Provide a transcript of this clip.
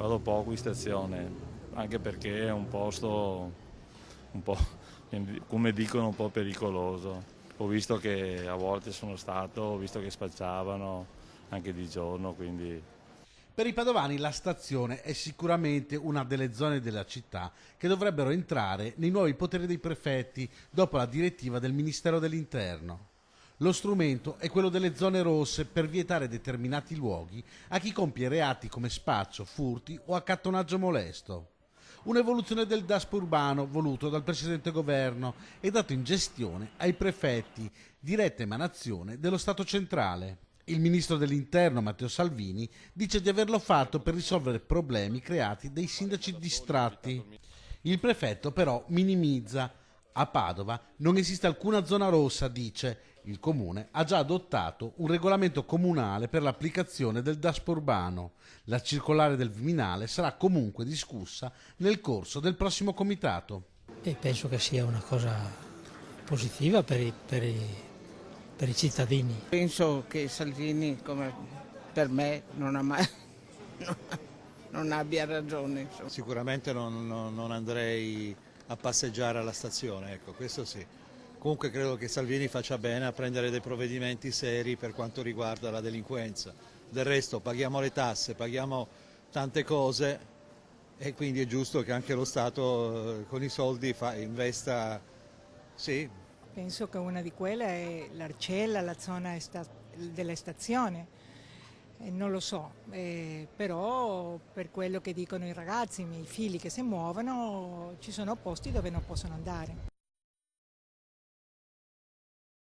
Vado poco in stazione, anche perché è un posto un po', come dicono, un po' pericoloso. Ho visto che a volte sono stato, ho visto che spacciavano anche di giorno, quindi Per i padovani la stazione è sicuramente una delle zone della città che dovrebbero entrare nei nuovi poteri dei prefetti dopo la direttiva del Ministero dell'Interno. Lo strumento è quello delle zone rosse per vietare determinati luoghi a chi compie reati come spaccio, furti o accattonaggio molesto. Un'evoluzione del DASP urbano voluto dal precedente governo e dato in gestione ai prefetti, diretta emanazione dello Stato centrale. Il ministro dell'Interno, Matteo Salvini, dice di averlo fatto per risolvere problemi creati dai sindaci distratti. Il prefetto però minimizza. A Padova non esiste alcuna zona rossa, dice. Il comune ha già adottato un regolamento comunale per l'applicazione del DASP urbano. La circolare del Viminale sarà comunque discussa nel corso del prossimo comitato. E penso che sia una cosa positiva per i cittadini. Penso che Salvini, come per me, non abbia ragione. Insomma. Sicuramente non andrei a passeggiare alla stazione, ecco, questo sì. Comunque credo che Salvini faccia bene a prendere dei provvedimenti seri per quanto riguarda la delinquenza. Del resto paghiamo le tasse, paghiamo tante cose e quindi è giusto che anche lo Stato con i soldi investa, sì. Penso che una di quelle è l'Arcella, la zona della stazione. Non lo so, però per quello che dicono i ragazzi, i miei figli che si muovono, ci sono posti dove non possono andare.